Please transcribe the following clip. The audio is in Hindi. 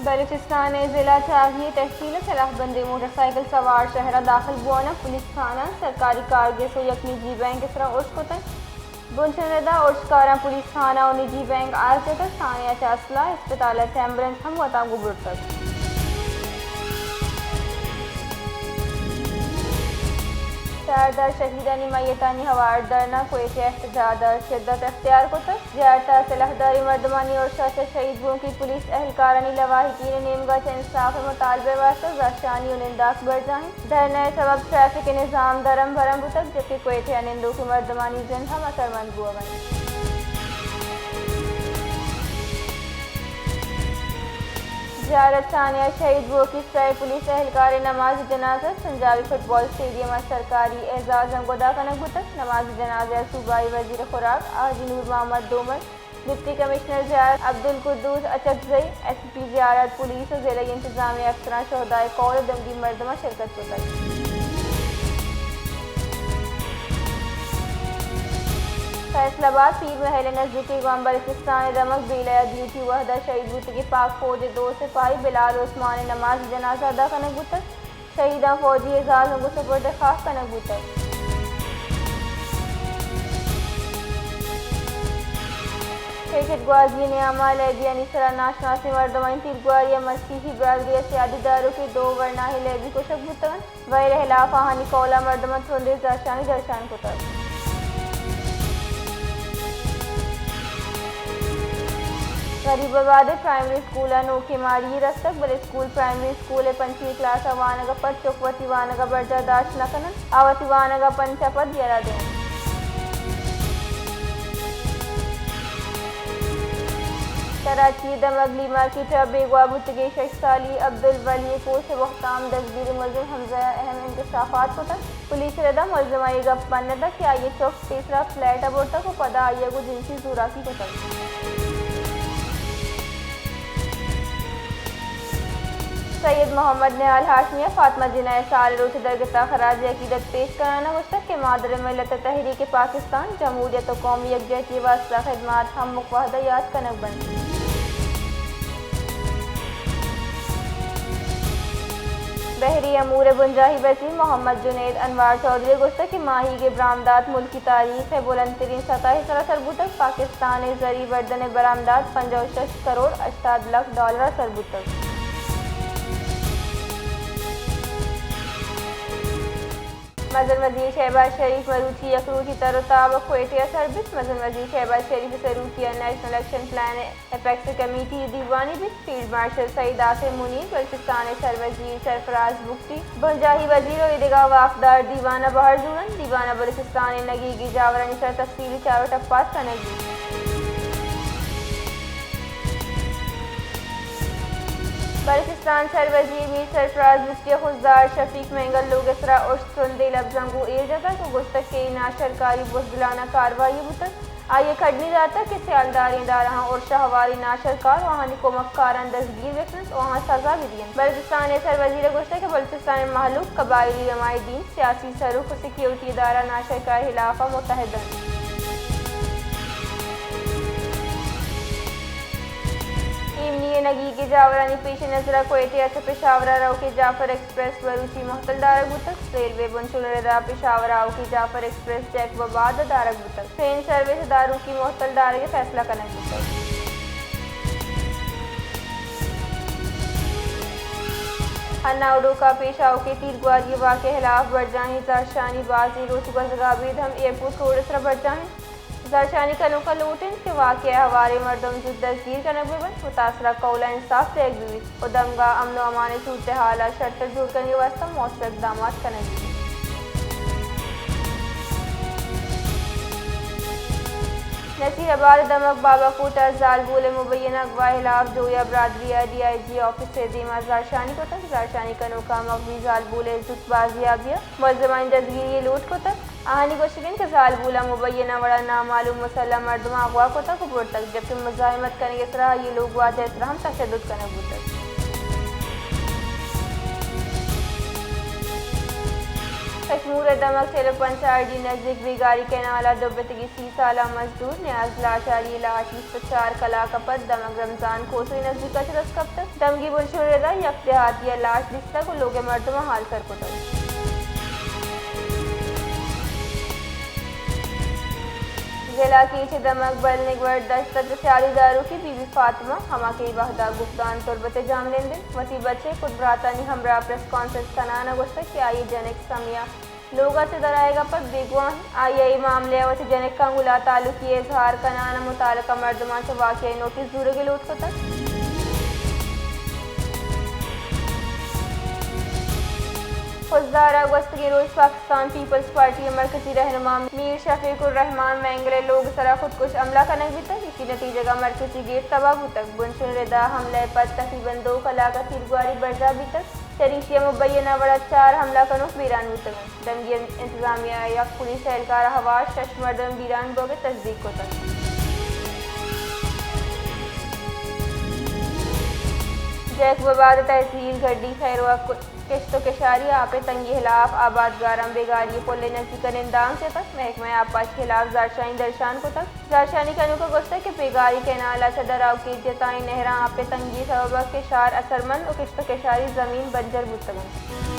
बलूचिस्तान जिला चाहिए तहसील सलाहबंदी मोटरसाइकिल सवार शहरा दाखिल बुआना पुलिस थाना सरकारी कारगे सो यक निजी बैंक इसरा उर्स को बुनशनदा उर्सकारा पुलिस थाना और निजी बैंक आज तक थाने चासला अस्पताल एम्बुलेंस हम वता गुबुर तक शारदा शहीदानी मैयतानी हवार दरना कोयटे एहतजादर शिद्दत अख्तियार को तक जियारता सलाहदारी मर्दमानी और शाह शहीदों की पुलिस एहलकारानी लवाहिकीन नेमगा इंसाफ मुतालबे वास्ते जरशानी और निंदाक बढ़ जाएं धरने सबब ट्रैफिक निज़ाम दरम भरम तक जबकि कोयटे अनिंदों की मर्दमानी जिन हम असरमंद हुआ गई जियारत सानिया शहीद वो की सराय पुलिस एहलकार नमाज जनाजा संजावी फुटबॉल स्टेडियम और सरकारी एजाज अंगोदा कनकबुतक नमाज जनाजा सूबाई वजीर खुराक आजी नूर मोहम्मद दोमर डिप्टी कमिश्नर जियारत अब्दुल कुद्दूस अचकजई एसपी जियारत पुलिस और जिला इंतजामिया अफसरान शहदाए कौल दमदी मर्दमा शिरकत को फैसलाबाद पीर महल नजदीकी गांव बलूचिस्तान दमक बेला ड्यूटी वहदा शहीद बुत की पाक फौज दो सिपाही बिलाल उस्मान नमाज जनाजा अदा कनक बुतक शहीदा फौजी एजाज को सुपुर्द खास कनक बुतक क्रिकेट ने अमाल निसरा नाशनासी मर्दमानी तीरगुआरिया मसीही बरदरी सियादीदारों के दो वरनाही लेबी को शक बुतगन वही रहलाफ आहानी कौला मर्दमा थोड़े दर्शानी दर्शान को तक गरीबाबाद प्राइमरी स्कूल अनोखे मारी रस्तक बल स्कूल प्राइमरी स्कूल 5वीं क्लास वानगा पद चौकवती वानगा बर्जादाश्त नकन आवती वानगा पंचा पद यरा दें कराची दमगली मार्केट बेगवा बुतगे शशसाली अब्दुल वली को से वख्ताम दसगीर मुलजिम हमजा अहम इंकशाफात को तक पुलिस रदा मुलजमाई गप पन्न तक कि आइए चौक तीसरा फ्लैट अबोर तक पदा आइए को जिनसी जुराकी को तक सैयद मोहम्मद ने अल हाशमिया फातिमा जिनाए साल रोज दरगता खराज अकीदत पेश कराना मुश्तक के मादर मिलत तहरीक पाकिस्तान जमहूरियत और कौमी यकजहती वास्ता खदमात हम मुक़वादा याद कनक बन बहरी अमूर बुंजाही वज़ीर मोहम्मद जुनैद अनवार चौधरी गुस्ता की माही के बरामदात मुल्क की तारीख है बुलंद तरीन सतह सरबुतक पाकिस्तान जरी वर्दन बरामदात 65 करोड़ 88 लाख डॉलर सरबुतक मजन वजीर शहबाज शरीफ मरूची यकरूची तरोताब क्वेटिया सर्विस मजन वजीर शहबाज शरीफ सरूकिया national action plan apex committee दीवानी भी फील्ड मार्शल सईद आसिम मुनीर बलूचिस्तान सरवजीर सरफराज बुख्ती बुंजाही वजीर और ईदगाह वाफदार दीवाना बहर जूरन दीवाना बलूचिस्तान नगी की जावरन सर तफसीली चारों टप्पास का नगी बलूचिस्तान सरवजीर मीर सरफराज मुफ्ती खुजदार शफीक महंगल लोग इसरा उर्सुंदे लफ्जंगो एर जगह को गुस्तक के नाशरकारी बुजदिलाना कार्रवाई बुतक आइए खड़नी जाता कि सियालदारी दारा और शाहवारी नाशरकार वहाँ निकोमकारान दसगीर वेफरेंस वहाँ सजा भी दिए बलूचिस्तान सरवजीर गुस्तक के बलूचिस्तान महलूक कबायली रमायदीन सियासी सरूख सिक्योरिटी इदारा नाशरकार हिलाफा मुतहदन नगी के जावरानी पेश नजरा कोयटे पेशावरा राव के जाफर एक्सप्रेस बरूची महतल दारक बुतक रेलवे बुनशुलरदा पेशावर राव की जाफर एक्सप्रेस जैक वबाद दारक बुतक ट्रेन सर्विस दारू की महतल दार के फैसला कनक बुतक अन्नाउडो का पेशाव के तीरगुआरी वाक़े खिलाफ बरजाही जरशानी बाजी रोचुका जगाबीद हम एयरपोर्ट को उड़सरा बरजाही जरशानी कनों का लूटन के वाक़े हवारे मर्दम जुद दसगीर का नबन मुतासरा कौला इंसाफ से एक उदमगा अमन अमान सूरत हाल शर्त दूर करने वास्ता मौसर इकदाम करेंगे नसीराबाद दमक बाबा कोटा जालबोल मुबैना अगवा खिलाफ जोया बरदरी DIG ऑफिस से दीमा जरशानी को तक जरशानी कनों का मकबी जालबोल जुटबाजियाबिया मुलजमान दसगीर लूट को तक आहानी को शिकिन के जालबूला मुबैना बड़ा नामालूम मुसल्लम मर्दमा अगवा को तक उबर तक जबकि मुजाहिमत करने के सरा ये लोग वाजह इसराम तशद्दुद करने बुतक कश्मीर दमक चलो पंचायती नजदीक बिगारी के नाला दुबतगी 30 साल मजदूर न्याज लाशारी लाश 24 कलाकपत दमक रमजान कोसरी नजदीक चरस कब तक दमगी बुलशुरेदा यक देहातिया लाश दिस्ता को लोग मर्दमा हाल कर को जिला की दमक बलनिगवर दस्तक शादी दारू की बीबी फातिमा हमा के वहदा गुफ्तान तुरबत जाम लेन दिन वसी बच्चे खुद भ्रातानी हमरा प्रेस कॉन्फ्रेंस का नाना गुस्सा कि आई जनक समिया लोगा से डराएगा पर बेगवान आई मामले वसी जनक कंगुला तालुकी इजहार का नाना मुतालका मर्दमा से वाकई नोटिस दूर के लौट को तक खुशदार अगस्त के रोज पाकिस्तान पीपल्स पार्टी के मरकजी रहनुमा मीर शफीकुर रहमान मैंगले लोग सरा खुदकुश हमला करने भी तक इसी नतीजे का मरकजी गेट तबाह तक बुनशुन रिदा हमले पर तकरीबन 2 कलाक तीरगुआरी बर्जा भी तक शरीशिया मुबैना बड़ा 4 हमला कनो वीरान तक दमगी इंतजामिया या पुलिस एहलकार हवास शशमर्दम वीरान बोगे तस्दीक को तक जैकबाबाद तहसील गड्डी खैरवा किश्तो केशारी आपे तंगी खिलाफ आबाद गारम बेगारी पोले नजदीक निंदाम से तक महकमा आपाश खिलाफ जारशानी दर्शान को तक जारशानी कनु का गुस्सा के बेगारी के नाला से दराव की जताई नहरा आपे तंगी सबब के शार असरमंद और किश्तो केशारी जमीन बंजर मुस्तमन